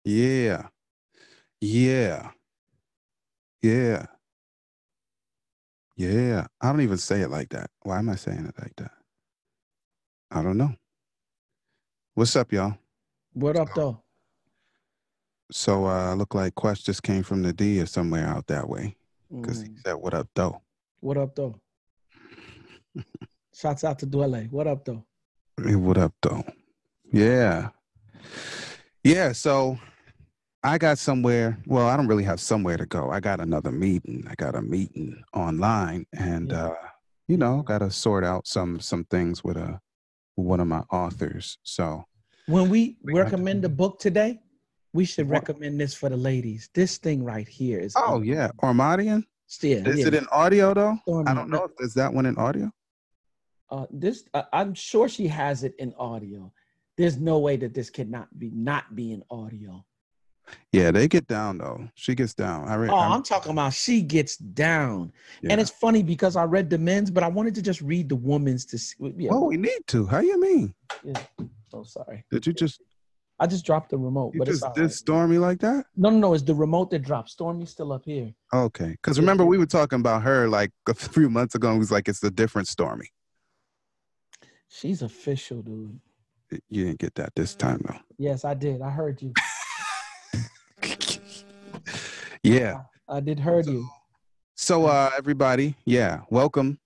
Yeah. Yeah. Yeah. Yeah. I don't even say it like that. Why am I saying it like that? I don't know. What's up, y'all? What up, though? So look like Quest just came from the D or somewhere out that way. Because he Mm. said, what up, though? What up, though? Shouts out to Dwelle. What up, though? Hey, what up, though? Yeah. Yeah. So I got somewhere. Well, I don't really have somewhere to go. I got another meeting. I got a meeting online, and Yeah. Yeah. got to sort out some things with one of my authors. So When we we gonna have to recommend do the book today, we should what? recommend this for the ladies. This thing right here is Oh yeah, Armadian. yeah, Is yeah. it in audio though? I Stormy. don't know if there's that one in audio. This I'm sure she has it in audio. There's no way that this cannot be in audio. Yeah, they get down though. She gets down. I'm talking about she gets down. Yeah. And it's funny because I read the men's, but I wanted to just read the women's to see. Yeah. Well, we need to. How you mean? Yeah. Oh, sorry. Did you just I just dropped the remote, but it's all did right. Stormy like that? No. It's the remote that dropped. Stormy's still up here. Okay, because remember we were talking about her like a few months ago. It was like it's a different Stormy. She's official, dude. You didn't get that this time though. Yes, I did. I heard you. Yeah, I did heard you. So everybody, yeah, welcome.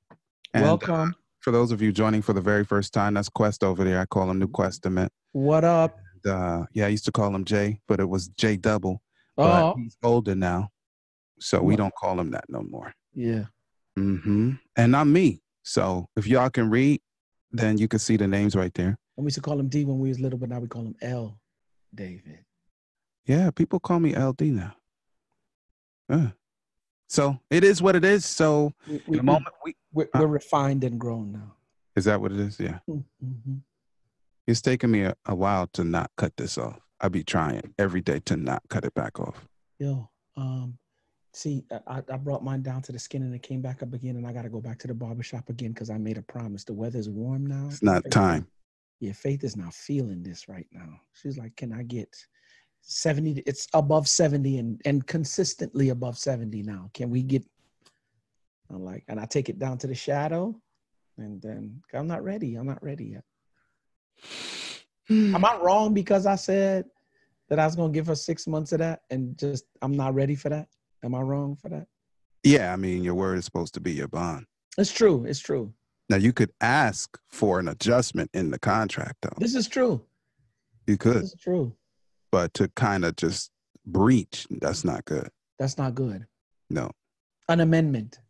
And, welcome. For those of you joining for the very first time, that's Quest over there. I call him New Questament. What up? And, I used to call him Jay, but it was J Double. But he's older now, so we don't call him that no more. Yeah. Mm-hmm. And I'm me. So if y'all can read, then you can see the names right there. And we used to call him D when we was little, but now we call him L. David. Yeah, people call me LD now. So it is what it is. So in a moment, we're refined and grown now. Is that what it is? Yeah. Mm-hmm. It's taken me a while to not cut this off. I be trying every day to not cut it back off. Yo, see, I brought mine down to the skin and it came back up again, and I got to go back to the barbershop again because I made a promise. The weather's warm now. It's not time. Yeah, Faith is not feeling this right now. She's like, can I get 70? It's above 70 and consistently above 70 now. Can we get, I'm like, and I take it down to the shadow, and then I'm not ready. I'm not ready yet. Am I wrong because I said that I was going to give her 6 months of that and just, I'm not ready for that? Am I wrong for that? Yeah, I mean, your word is supposed to be your bond. It's true. It's true. Now, you could ask for an adjustment in the contract, though. This is true. You could. This is true. But to kind of just breach, that's not good. That's not good. No. An amendment.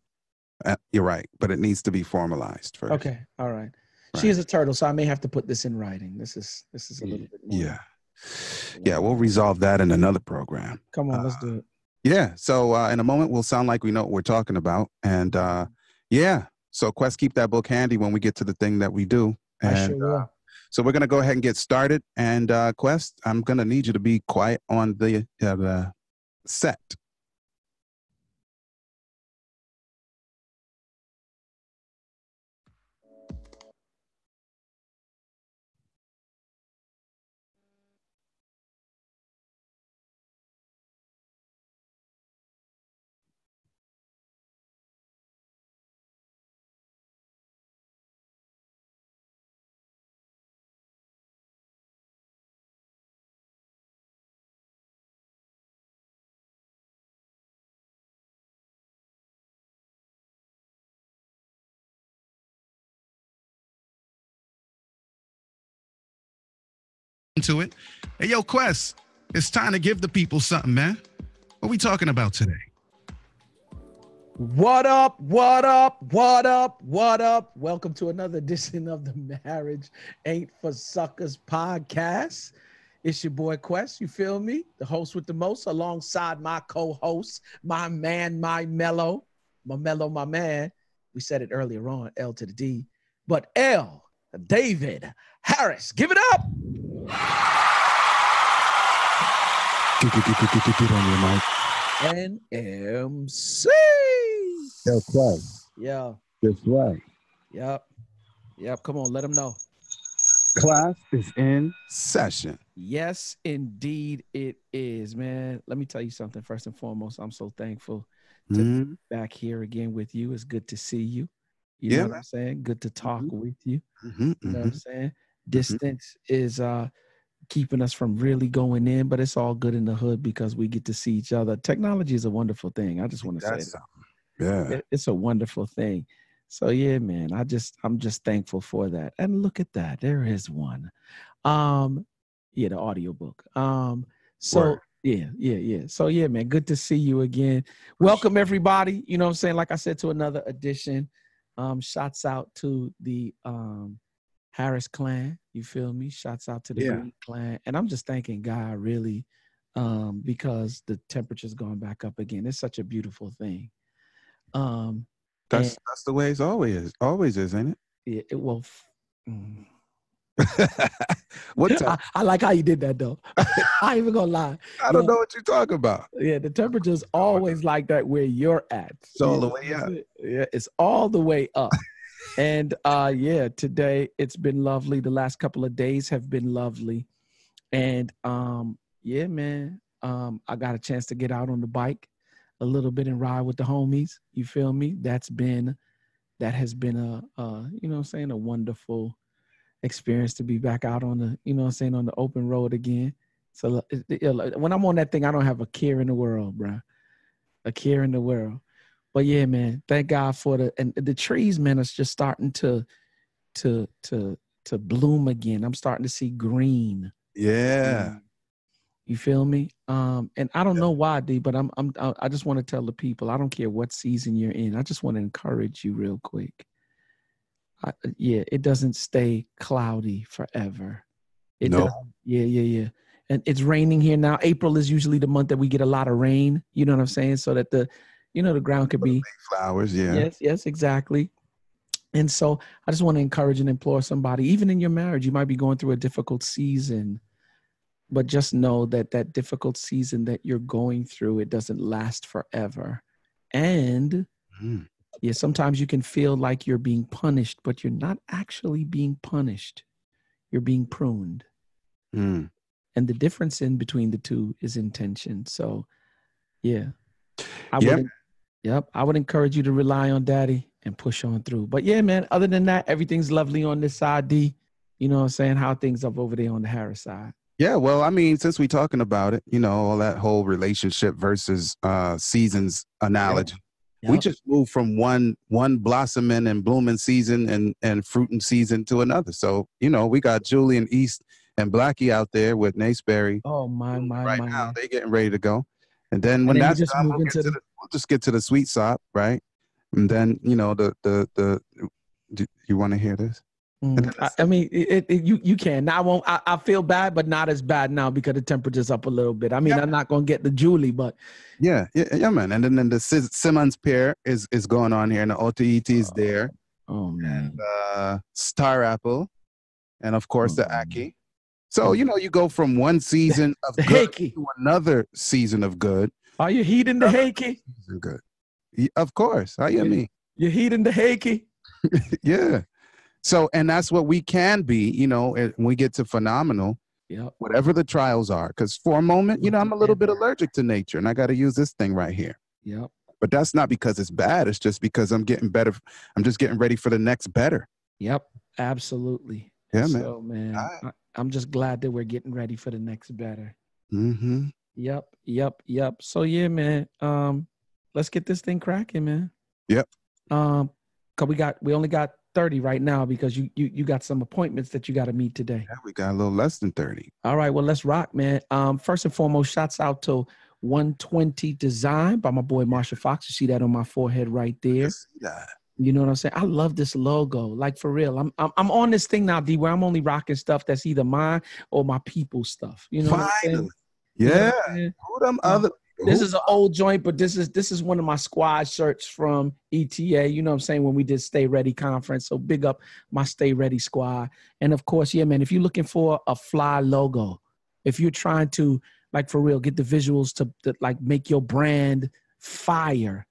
You're right, but it needs to be formalized first. Okay, all right. She is a turtle, so I may have to put this in writing. This is a little bit more. Yeah, we'll resolve that in another program. Come on, let's do it. Yeah, so in a moment, we'll sound like we know what we're talking about. And so Quest, keep that book handy when we get to the thing that we do. And, I sure will. So we're going to go ahead and get started. And Quest, I'm going to need you to be quiet on the set. To it. Hey, yo, Quest, it's time to give the people something, man. What we talking about today? What up? What up? What up? What up? Welcome to another edition of the Marriage Ain't for Suckers podcast. It's your boy Quest, you feel me? The host with the most, alongside my co-host, my man, my mellow, my man. We said it earlier on, L to the D. But L, David Harris. Give it up. Get on your mic. NMC. Yo, Quest. Yeah. Guess what? Yep. Come on, let them know. Class is in session. Yes, indeed it is, man. Let me tell you something. First and foremost, I'm so thankful to be Mm-hmm. back here again with you. It's good to see you. You know Yeah, what man. I'm saying? Good to talk Mm-hmm. with you. Mm-hmm. You know what I'm saying? Mm-hmm. Distance is keeping us from really going in, but it's all good in the hood because we get to see each other. Technology is a wonderful thing. I just want to say That's that. something. Yeah. It's a wonderful thing. So yeah, man, I'm just thankful for that. And look at that. There is one. Um, yeah, the audiobook. Word. So yeah. So yeah, man, good to see you again. For sure. Welcome everybody. You know what I'm saying? Like I said, to another edition. Shouts out to the Harris clan. You feel me? Shouts out to the Yeah. Green clan. And I'm just thanking God really because the temperature's gone back up again. It's such a beautiful thing. And That's the way it's always is, ain't yeah, mm. it? What time? I like how you did that though. I ain't even gonna lie. I You don't know, know what you're talking about. yeah, the temperature's Going always like that where you're at. It's all the way That's up. it. Yeah, it's all the way up. And yeah, today it's been lovely. The last couple of days have been lovely. And yeah, man. I got a chance to get out on the bike a little bit and ride with the homies. You feel me? That has been you know what I'm saying, a wonderful experience to be back out on the, you know what I'm saying, on the open road again. So when I'm on that thing, I don't have a care in the world, bro. A care in the world. But yeah, man, thank God for the trees, man, is just starting to bloom again. I'm starting to see green. Yeah. You feel me? And I don't know why, D, but I just want to tell the people, I don't care what season you're in. I just want to encourage you real quick. Yeah, it doesn't stay cloudy forever. It No. doesn't. Yeah. And it's raining here now. April is usually the month that we get a lot of rain. You know what I'm saying? So that the ground could be. Flowers. Yeah. Yes, exactly. And so I just want to encourage and implore somebody, even in your marriage, you might be going through a difficult season, but just know that that difficult season that you're going through, it doesn't last forever. And Mm. yeah, sometimes you can feel like you're being punished, but you're not actually being punished. You're being pruned. Mm. And the difference in between the two is intention. So yeah, I Yeah. would encourage you to rely on daddy and push on through. But yeah, man, other than that, everything's lovely on this side, D. You know what I'm saying? How things up over there on the Harris side. Yeah, well, I mean, since we're talking about it, all that whole relationship versus seasons analogy, we Yep. just moved from one blossoming and blooming season and fruiting season to another. So, we got Julian East and Blackie out there with Naceberry. Oh my. Right now, they getting ready to go. And then And when then we that's just done, move into we'll just get to the sweet sop, right? And then, do you want to hear this? I mean, you can. Now I won't. I feel bad, but not as bad now because the temperature's up a little bit. I mean, I'm not gonna get the Julie, but yeah, man. And then the Simmons pair is going on here, and the OTET is there. Oh man, and Star Apple, and of course the Aki. So Oh. you go from one season of the good Hakey. to another season of good. Are you heating the Hakey? Good, of course. How you mean? You're heating the Hakey. Yeah. So, and that's what we can be, when we get to phenomenal, whatever the trials are. Because for a moment, I'm a little bit allergic to nature, and I got to use this thing right here. Yep. But that's not because it's bad. It's just because I'm getting better. I'm just getting ready for the next better. Yep. Absolutely. Yeah, man. So, man, I'm just glad that we're getting ready for the next better. Mm-hmm. Yep. So, yeah, man, let's get this thing cracking, man. Yep. Cause we only got 30 right now because you got some appointments that you got to meet today. Yeah, we got a little less than 30. All right, well, let's rock, man. First and foremost, shouts out to 120 Design by my boy Marshall Fox. You see that on my forehead right there. See that. You know what I'm saying? I love this logo, like for real. I'm on this thing now, D, where I'm only rocking stuff that's either mine or my people's stuff. You know what I'm saying? Yeah. You know who them other? This is an old joint, but this is one of my squad shirts from ETA. You know what I'm saying? When we did Stay Ready conference. So big up my Stay Ready squad. And of course, yeah, man, if you're looking for a fly logo, if you're trying to, like for real, get the visuals to like make your brand fire.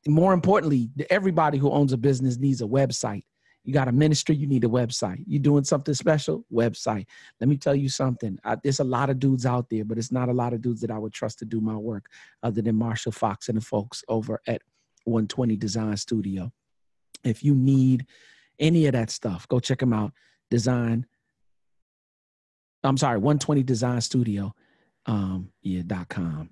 More importantly, everybody who owns a business needs a website. You got a ministry, you need a website. You doing something special, website. Let me tell you something. There's a lot of dudes out there, but it's not a lot of dudes that I would trust to do my work other than Marshall Fox and the folks over at 120 Design Studio. If you need any of that stuff, go check them out. 120 Design Studio, .com.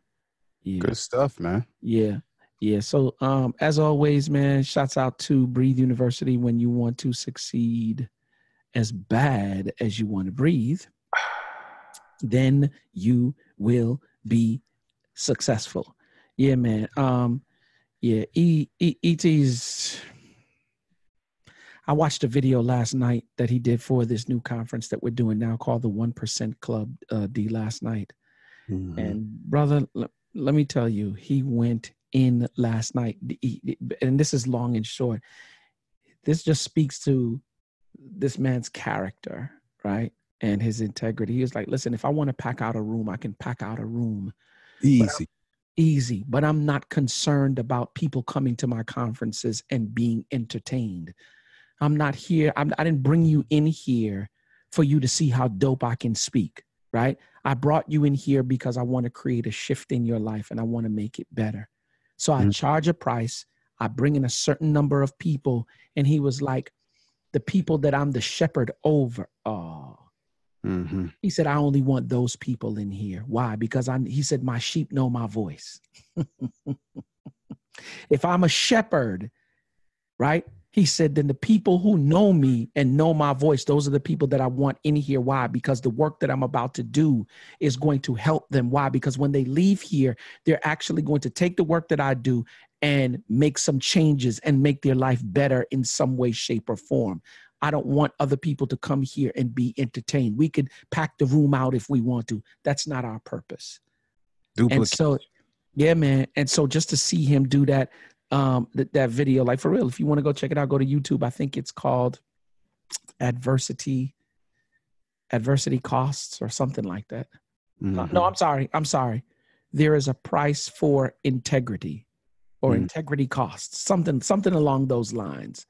Yeah. Good stuff, man. Yeah. Yeah. So as always, man, shouts out to Breathe University. When you want to succeed as bad as you want to breathe, then you will be successful. Yeah, man. Yeah, ET's. I watched a video last night that he did for this new conference that we're doing now called the 1% Club D last night. Mm-hmm. And brother, let me tell you, he went in last night, and this is long and short. This just speaks to this man's character, right? And his integrity. He was like, listen, if I want to pack out a room, I can pack out a room. Easy. But I'm not concerned about people coming to my conferences and being entertained. I'm not here. I didn't bring you in here for you to see how dope I can speak, right? I brought you in here because I want to create a shift in your life and I want to make it better. So I charge a price. I bring in a certain number of people. And he was like, the people that I'm the shepherd over. Oh, He said, I only want those people in here. Why? Because he said, my sheep know my voice. If I'm a shepherd, right? He said, then the people who know me and know my voice, those are the people that I want in here. Why? Because the work that I'm about to do is going to help them. Why? Because when they leave here, they're actually going to take the work that I do and make some changes and make their life better in some way, shape, or form. I don't want other people to come here and be entertained. We could pack the room out if we want to. That's not our purpose. And so, yeah, man. And so just to see him do that, that video, like for real, if you want to go check it out, go to YouTube. I think it's called Adversity Costs or something like that. No, I'm sorry. There is a price for integrity or integrity costs, something along those lines.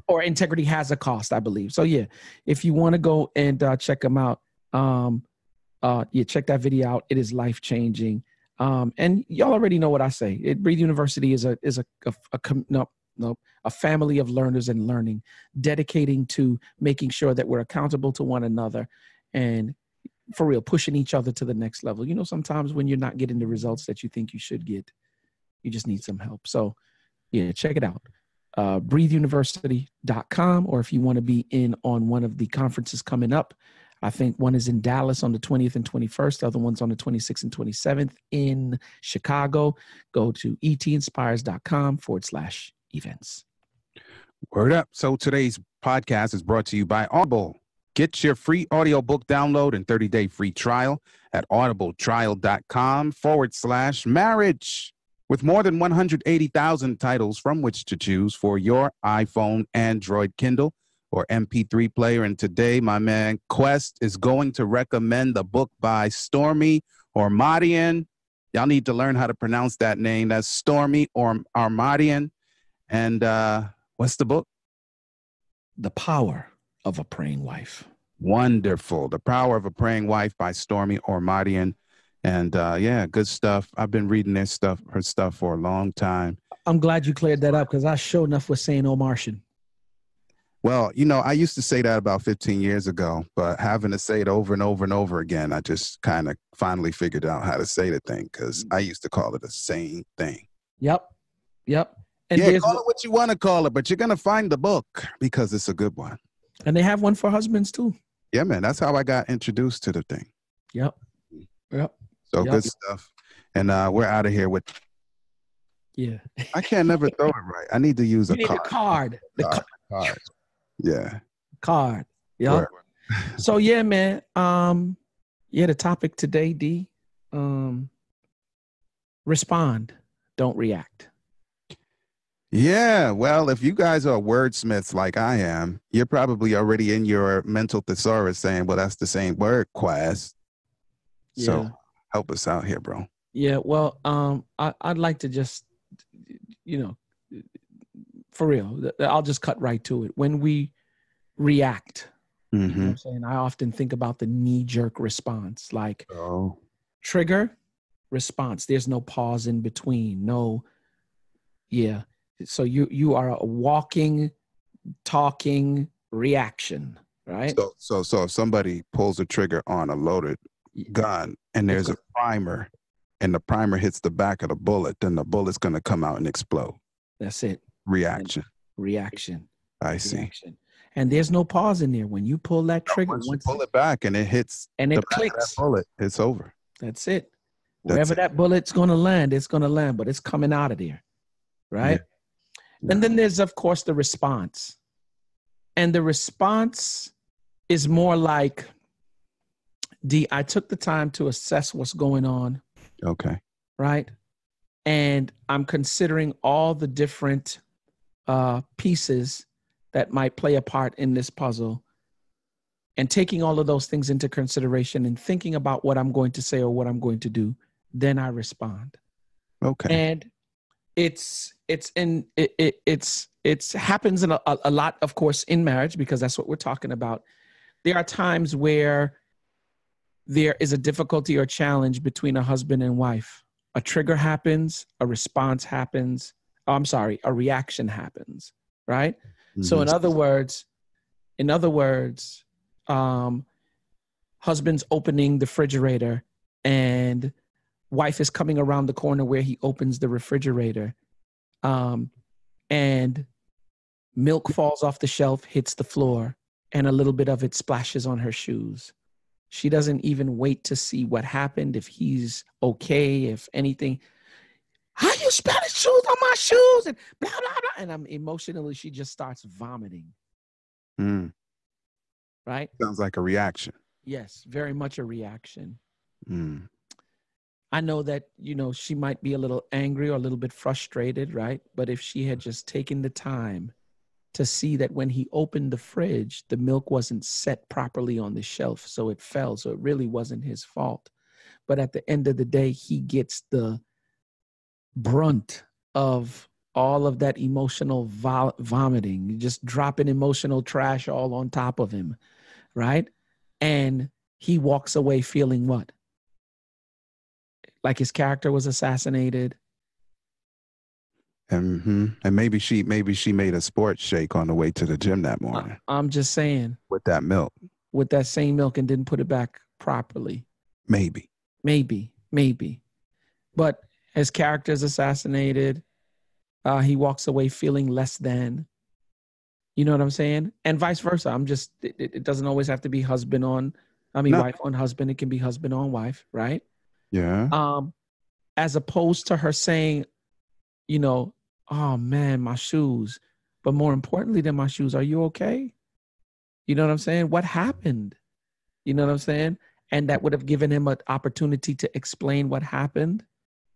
Or integrity has a cost, I believe. So yeah, if you want to go and check them out, check that video out. It is life-changing. And y'all already know what I say. Breathe University is a family of learners and learning, dedicating to making sure that we're accountable to one another and for real, pushing each other to the next level. You know, sometimes when you're not getting the results that you think you should get, you just need some help. So yeah, check it out. breatheuniversity.com, or if you want to be in on one of the conferences coming up, I think one is in Dallas on the 20th and 21st. The other one's on the 26th and 27th in Chicago. Go to etinspires.com/events. Word up. So today's podcast is brought to you by Audible. Get your free audiobook download and 30-day free trial at audibletrial.com/marriage. With more than 180,000 titles from which to choose for your iPhone, Android, Kindle, or MP3 player. And today, my man Quest is going to recommend the book by Stormy Omartian. Y'all need to learn how to pronounce that name. That's Stormy Omartian. And what's the book? The Power of a Praying Wife. Wonderful. The Power of a Praying Wife by Stormy Omartian. And yeah, good stuff. I've been reading her stuff for a long time. I'm glad you cleared that up because I sure enough was saying Omartian. Well, you know, I used to say that about 15 years ago, but having to say it over and over and over again, I just kind of finally figured out how to say the thing because I used to call it the same thing. Yep. And yeah, call it what you want to call it, but you're going to find the book because it's a good one. And they have one for husbands too. Yeah, man. That's how I got introduced to the thing. Yep. So good stuff. And we're out of here with. Yeah. I can't never throw it right. I need to use a card. Card. Yeah. Card. Yeah. So yeah, man. The topic today, D. Respond. Don't react. Yeah. Well, if you guys are wordsmiths like I am, you're probably already in your mental thesaurus saying, well, that's the same word, Quest. Yeah. So help us out here, bro. Yeah. Well, I'd like to just, for real. I'll just cut right to it. When we react, you know what I'm saying? I often think about the knee-jerk response, like trigger, response. There's no pause in between. No, yeah. So you are a walking, talking reaction, right? So if somebody pulls a trigger on a loaded gun and there's a primer and the primer hits the back of the bullet, then the bullet's going to come out and explode. That's it. Reaction. I see. And there's no pause in there. When you pull that trigger, once you pull it back and it hits and it the back clicks, of that bullet, it's over. That's it. Wherever that bullet's going to land, it's going to land, but it's coming out of there, right? Yeah. And then there's, of course, the response. And the response is more like, I took the time to assess what's going on. Okay. Right? And I'm considering all the different pieces that might play a part in this puzzle, and taking all of those things into consideration and thinking about what I'm going to say or what I'm going to do, then I respond. Okay. And it's happens in a lot, of course, in marriage, because that's what we're talking about. There are times where there is a difficulty or challenge between a husband and wife. A trigger happens, a response happens. Oh, I'm sorry, a reaction happens, right? Mm-hmm. So in other words, husband's opening the refrigerator and wife is coming around the corner where he opens the refrigerator, and milk falls off the shelf, hits the floor, and a little bit of it splashes on her shoes. She doesn't even wait to see what happened, if he's okay, if anything. How you spilling shoes on my shoes? And blah, blah, blah. And emotionally, she just starts vomiting. Right? Sounds like a reaction. Yes, very much a reaction. I know that, she might be a little angry or a little bit frustrated, right? But if she had just taken the time to see that when he opened the fridge, the milk wasn't set properly on the shelf, so it fell. So it really wasn't his fault. But at the end of the day, he gets the brunt of all of that emotional vomiting, just dropping emotional trash all on top of him, right? And he walks away feeling what? Like his character was assassinated. And maybe she made a sports shake on the way to the gym that morning. I'm just saying. With that milk. With that same milk, and didn't put it back properly. Maybe. But his character is assassinated. He walks away feeling less than. You know what I'm saying? And vice versa. It doesn't always have to be wife on husband. It can be husband on wife, right? Yeah. As opposed to her saying, oh man, my shoes. But more importantly than my shoes, are you okay? You know what I'm saying? What happened? You know what I'm saying? And that would have given him an opportunity to explain what happened,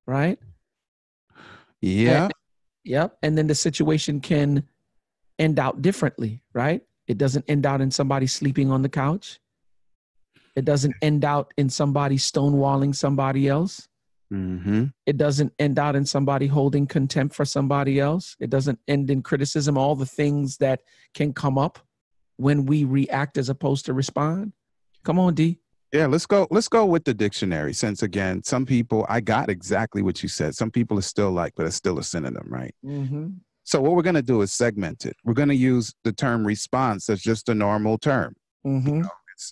right? Yeah. Yep. And then the situation can end out differently, right? It doesn't end out in somebody sleeping on the couch. It doesn't end out in somebody stonewalling somebody else. Mm-hmm. It doesn't end out in somebody holding contempt for somebody else. It doesn't end in criticism, all the things that can come up when we react as opposed to respond. Come on, D. Yeah, let's go with the dictionary, since again, some people, I got exactly what you said. Some people are still like, but it's still a synonym, right? Mm-hmm. So what we're going to do is segment it. We're going to use the term response as just a normal term. Mm-hmm.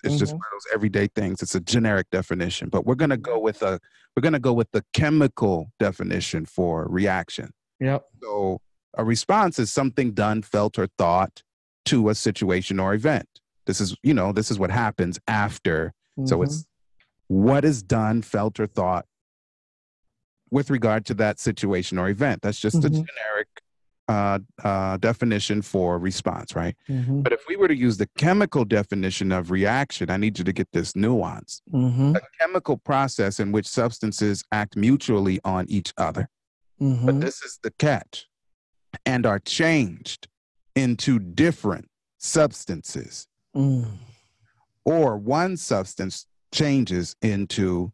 It's just one of those everyday things. It's a generic definition, but we're going to go with the chemical definition for reaction. Yep. So a response is something done, felt, or thought to a situation or event. This is what happens after. Mm-hmm. So it's what is done, felt, or thought with regard to that situation or event. That's just a generic definition for response, right? Mm-hmm. But if we were to use the chemical definition of reaction, I need you to get this nuance. Mm-hmm. A chemical process in which substances act mutually on each other. Mm-hmm. But this is the catch, and are changed into different substances. Mm. Or one substance changes into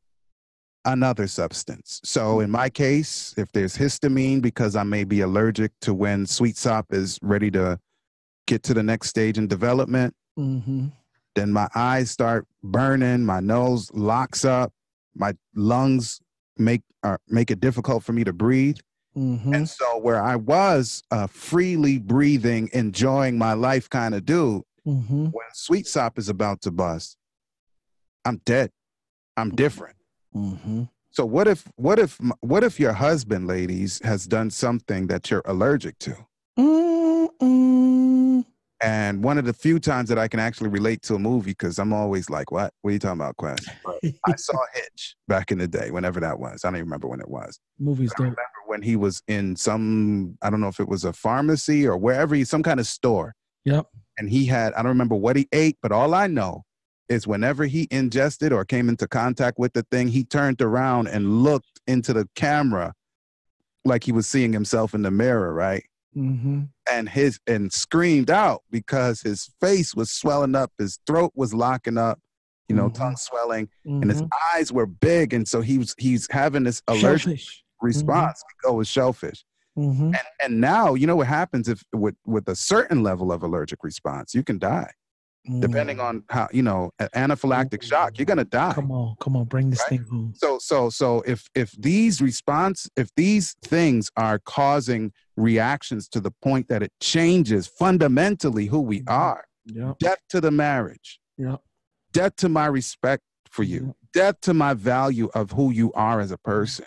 another substance. So in my case, if there's histamine, because I may be allergic to when sweet sop is ready to get to the next stage in development, then my eyes start burning, my nose locks up, my lungs make it difficult for me to breathe. And so where I was freely breathing, enjoying my life kind of dude, when sweet sop is about to bust, I'm dead. I'm different. So what if your husband, ladies, has done something that you're allergic to? And one of the few times that I can actually relate to a movie, because I'm always like, what are you talking about, Quest? But I saw Hitch back in the day, whenever that was. I don't even remember when it was. Movies I remember when he was in some, I don't know if it was a pharmacy or wherever, some kind of store. Yep. And he had, I don't remember what he ate, but all I know is whenever he ingested or came into contact with the thing, he turned around and looked into the camera like he was seeing himself in the mirror, right? And screamed out because his face was swelling up, his throat was locking up, you know, tongue swelling, and his eyes were big, and so he's having this allergic response. Oh, it was shellfish. And now, you know what happens if with a certain level of allergic response, you can die. Depending on how, you know, anaphylactic shock, you're gonna die. Come on, bring this thing home. So if these things are causing reactions to the point that it changes fundamentally who we are, death to the marriage, death to my respect for you, death to my value of who you are as a person.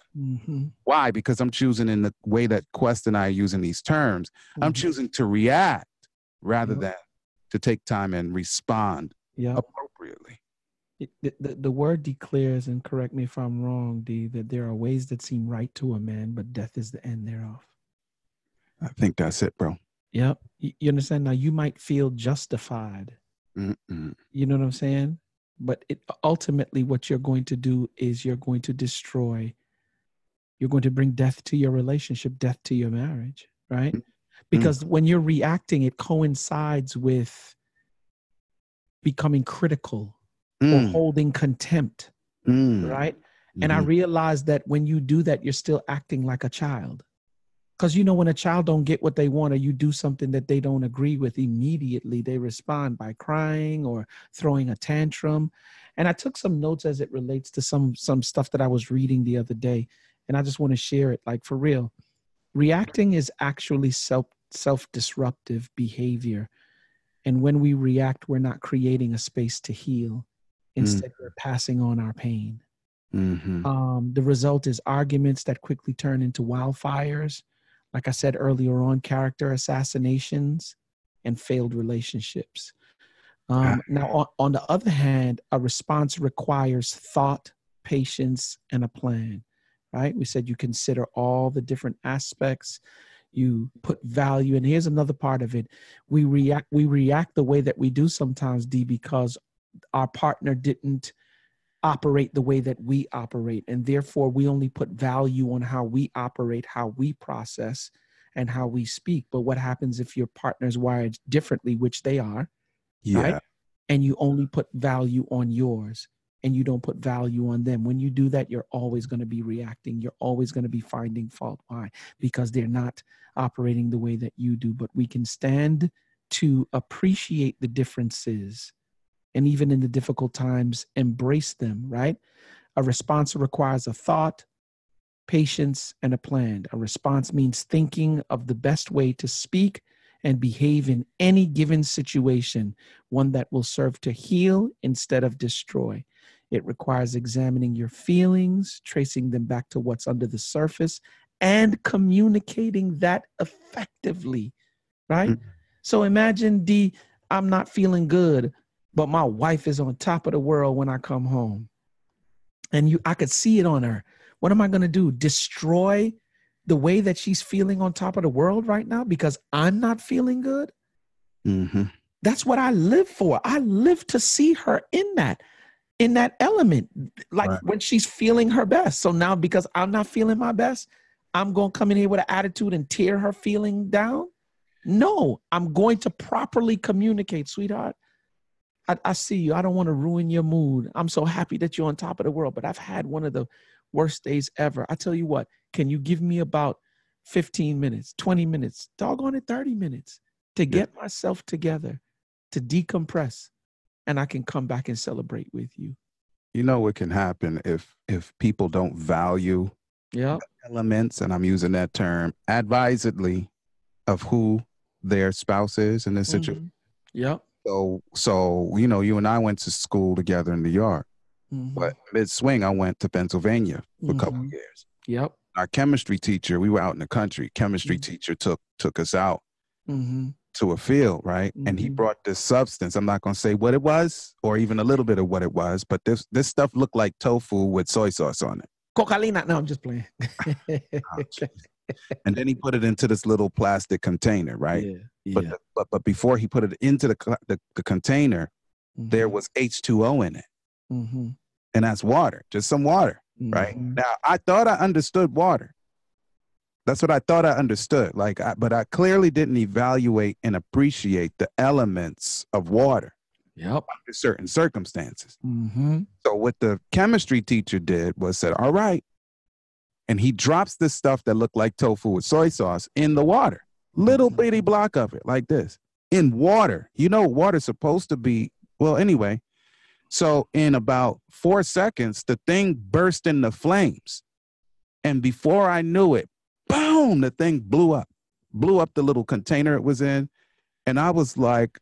Why? Because I'm choosing, in the way that Quest and I are using these terms, I'm choosing to react rather than to take time and respond appropriately. The word declares, and correct me if I'm wrong, D, that there are ways that seem right to a man, but death is the end thereof. I think that's it, bro. Yep. You understand? Now, you might feel justified. You know what I'm saying? But ultimately, what you're going to do is you're going to destroy, you're going to bring death to your relationship, death to your marriage, right? Because when you're reacting, it coincides with becoming critical or holding contempt, right? And I realized that when you do that, you're still acting like a child. Because, you know, when a child don't get what they want, or you do something that they don't agree with, immediately they respond by crying or throwing a tantrum. And I took some notes as it relates to some stuff that I was reading the other day. And I just want to share it, like, for real. Reacting is actually self-disruptive behavior. And when we react, we're not creating a space to heal. Instead, we're passing on our pain. The result is arguments that quickly turn into wildfires. Like I said earlier on, character assassinations and failed relationships. Now, on the other hand, a response requires thought, patience, and a plan, right? We said you consider all the different aspects. You put value, and here's another part of it. We react the way that we do sometimes, D, because our partner didn't operate the way that we operate. And therefore, we only put value on how we operate, how we process, and how we speak. But what happens if your partner's wired differently, which they are, right? And you only put value on yours and you don't put value on them? When you do that, you're always going to be reacting. You're always going to be finding fault. Why? Because they're not operating the way that you do. But we can stand to appreciate the differences, and even in the difficult times, embrace them, right? A response requires a thought, patience, and a plan. A response means thinking of the best way to speak and behave in any given situation, one that will serve to heal instead of destroy. It requires examining your feelings, tracing them back to what's under the surface, and communicating that effectively, right? So imagine, D, I'm not feeling good, but my wife is on top of the world when I come home. And I could see it on her. What am I going to do? Destroy the way that she's feeling on top of the world right now because I'm not feeling good? That's what I live for. I live to see her in that element, like when she's feeling her best. So now, because I'm not feeling my best, I'm going to come in here with an attitude and tear her feeling down? No, I'm going to properly communicate, sweetheart. I see you. I don't want to ruin your mood. I'm so happy that you're on top of the world, but I've had one of the worst days ever. I tell you what, can you give me about 15 minutes, 20 minutes, doggone it, 30 minutes to get myself together, to decompress, and I can come back and celebrate with you. You know what can happen if people don't value elements, and I'm using that term advisedly, of who their spouse is in this situation. Yep. So you know, you and I went to school together in New York, but mid-swing I went to Pennsylvania for a couple of years. Yep. Our chemistry teacher, we were out in the country. Chemistry teacher took us out to a field, right? And he brought this substance. I'm not going to say what it was or even a little bit of what it was, but this stuff looked like tofu with soy sauce on it. Cocalina. No, I'm just playing. And then he put it into this little plastic container, right? Yeah. But before he put it into the container, there was H2O in it. And that's water, just some water, right? Now, I thought I understood water. That's what I thought I understood. But I clearly didn't evaluate and appreciate the elements of water under certain circumstances. So what the chemistry teacher did was said, all right. And he drops this stuff that looked like tofu with soy sauce in the water. Little bitty block of it like this in water. You know, water's supposed to be, well, anyway. So in about 4 seconds, the thing burst into flames. And before I knew it, boom, the thing blew up the little container it was in. And I was like,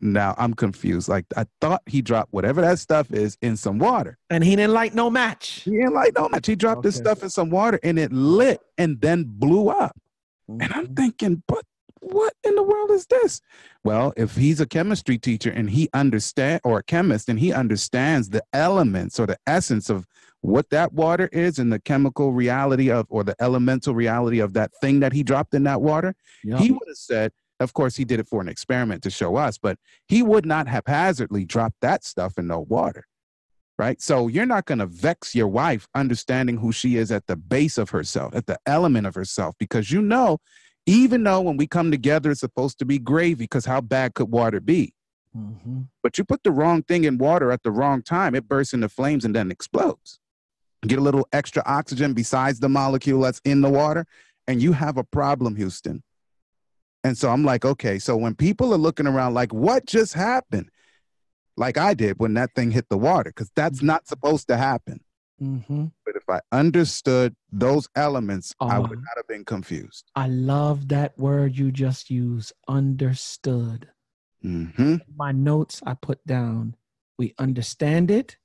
now I'm confused. Like, I thought he dropped whatever that stuff is in some water. And he didn't light no match. He didn't light no match. He dropped this stuff in some water and it lit and then blew up. And I'm thinking, but what in the world is this? Well, if he's a chemistry teacher and he understands, or a chemist, and he understands the elements or the essence of what that water is and the chemical reality of, or the elemental reality of that thing that he dropped in that water, he would have said, of course, he did it for an experiment to show us, but he would not haphazardly drop that stuff in no water, right? So you're not going to vex your wife understanding who she is at the base of herself, at the element of herself, because you know, even though when we come together, it's supposed to be gravy, because how bad could water be? But you put the wrong thing in water at the wrong time, it bursts into flames and then explodes. Get a little extra oxygen besides the molecule that's in the water, and you have a problem, Houston. And so I'm like, okay, so when people are looking around like, what just happened? Like I did when that thing hit the water, because that's not supposed to happen. But if I understood those elements, I would not have been confused. I love that word you just used, understood. In my notes, I put down, we understand it,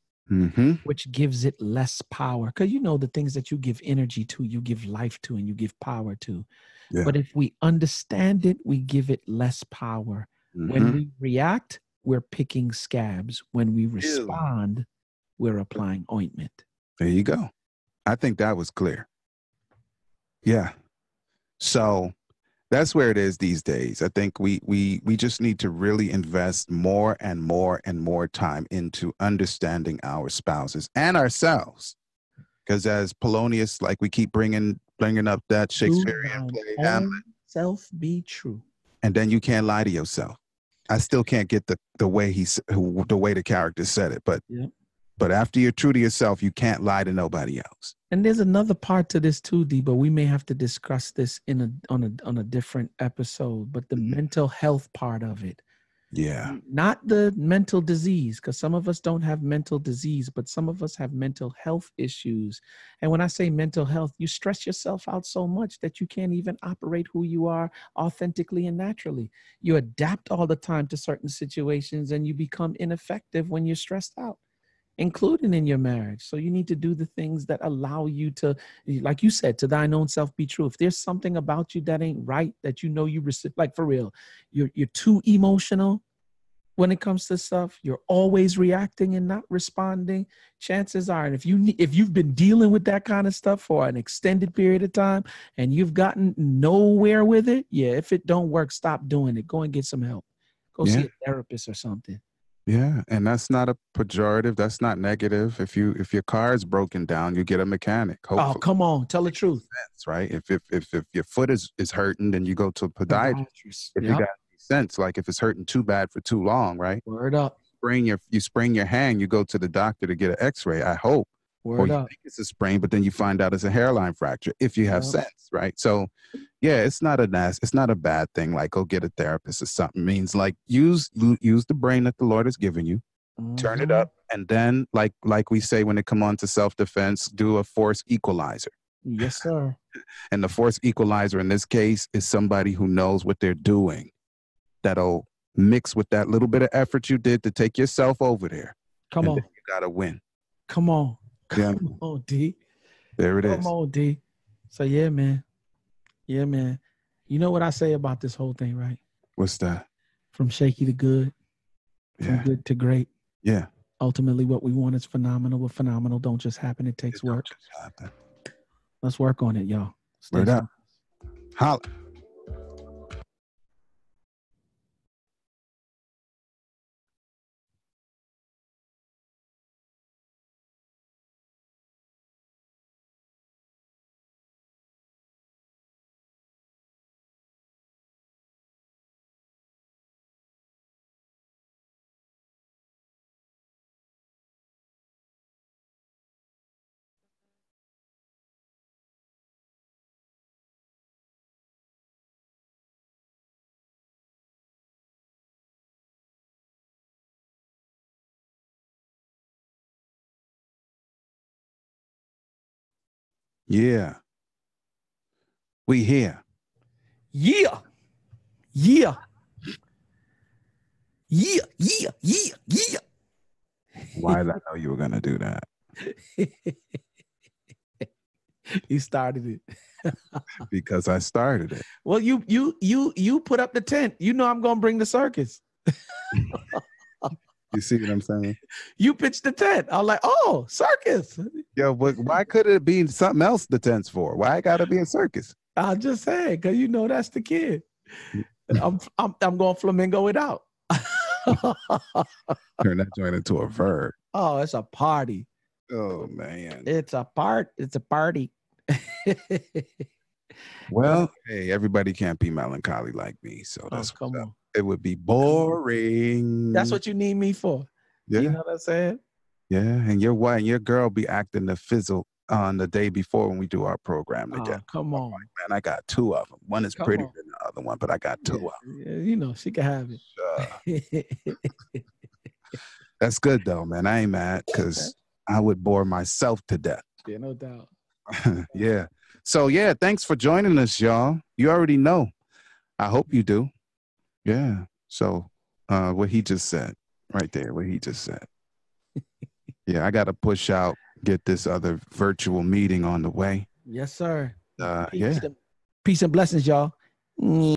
which gives it less power. Because you know the things that you give energy to, you give life to, and you give power to. But if we understand it, we give it less power. When we react, we're picking scabs. When we respond, we're applying ointment. There you go. I think that was clear. Yeah. So that's where it is these days. I think we just need to really invest more and more and more time into understanding our spouses and ourselves. Because as Polonius, like we keep bringing up that Shakespearean play, Hamlet. Self be true. And then you can't lie to yourself. I still can't get the way the character said it, but after you're true to yourself, you can't lie to nobody else. And there's another part to this too, D, but we may have to discuss this on a different episode. But the mental health part of it. Yeah. Not the mental disease, because some of us don't have mental disease, but some of us have mental health issues. And when I say mental health, you stress yourself out so much that you can't even operate who you are authentically and naturally. You adapt all the time to certain situations and you become ineffective when you're stressed out, including in your marriage. So you need to do the things that allow you to, like you said, to thine own self be true. If there's something about you that ain't right, that you know you like for real, you're too emotional when it comes to stuff, you're always reacting and not responding, chances are, and if you've been dealing with that kind of stuff for an extended period of time and you've gotten nowhere with it, if it don't work, stop doing it. Go and get some help. Go see a therapist or something. Yeah, and that's not a pejorative. That's not negative. If your car is broken down, you get a mechanic. Hopefully. Oh, come on, tell the truth. Sense, right? If your foot is hurting, then you go to a podiatrist. If you got any sense, like if it's hurting too bad for too long, right? Word up. You sprain your hand, you go to the doctor to get an X-ray. I hope. or you think it's a sprain, but then you find out it's a hairline fracture if you have sense, right? So, yeah, it's not a bad thing. Like, go get a therapist or something. It means like use the brain that the Lord has given you, turn it up, and then like we say when it come on to self-defense, do a force equalizer. Yes, sir. And the force equalizer in this case is somebody who knows what they're doing. That'll mix with that little bit of effort you did to take yourself over there. Come on, you gotta win. Come on. Yeah. Come on, D. There it is. Come on, D. So yeah, man. Yeah, man. You know what I say about this whole thing, right? What's that? From shaky to good, from good to great. Yeah. Ultimately, what we want is phenomenal, but phenomenal don't just happen. It takes work. Let's work on it, y'all. Word up. Holla. Yeah. We here. Yeah. Yeah. Yeah. Yeah. Yeah. Yeah. Why did I know you were gonna do that? You started it. Because I started it. Well, you put up the tent. You know I'm gonna bring the circus. You see what I'm saying? You pitched the tent. I was like, oh, circus. Yo, but why could it be something else the tent's for? Why it gotta be a circus? I'm just saying, because you know that's the kid. I'm going flamingo it out. Turn that joint into a verb. Oh, it's a party. Oh man. It's a party. Well, hey, everybody can't be melancholy like me. So that's come on. It would be boring. That's what you need me for. Yeah. You know what I'm saying? Yeah. And your wife and your girl be acting the fizzle on the day before when we do our program together. Come on. Like, man, I got two of them. One is prettier than the other one, but I got two of them. Yeah, you know, she can have it. That's good though, man. I ain't mad because I would bore myself to death. Yeah, no doubt. Yeah. So yeah, thanks for joining us, y'all. You already know. I hope you do. Yeah. So what he just said right there, what he just said. Yeah, I got to push out, get this other virtual meeting on the way. Yes, sir. Yeah. Peace and blessings, y'all.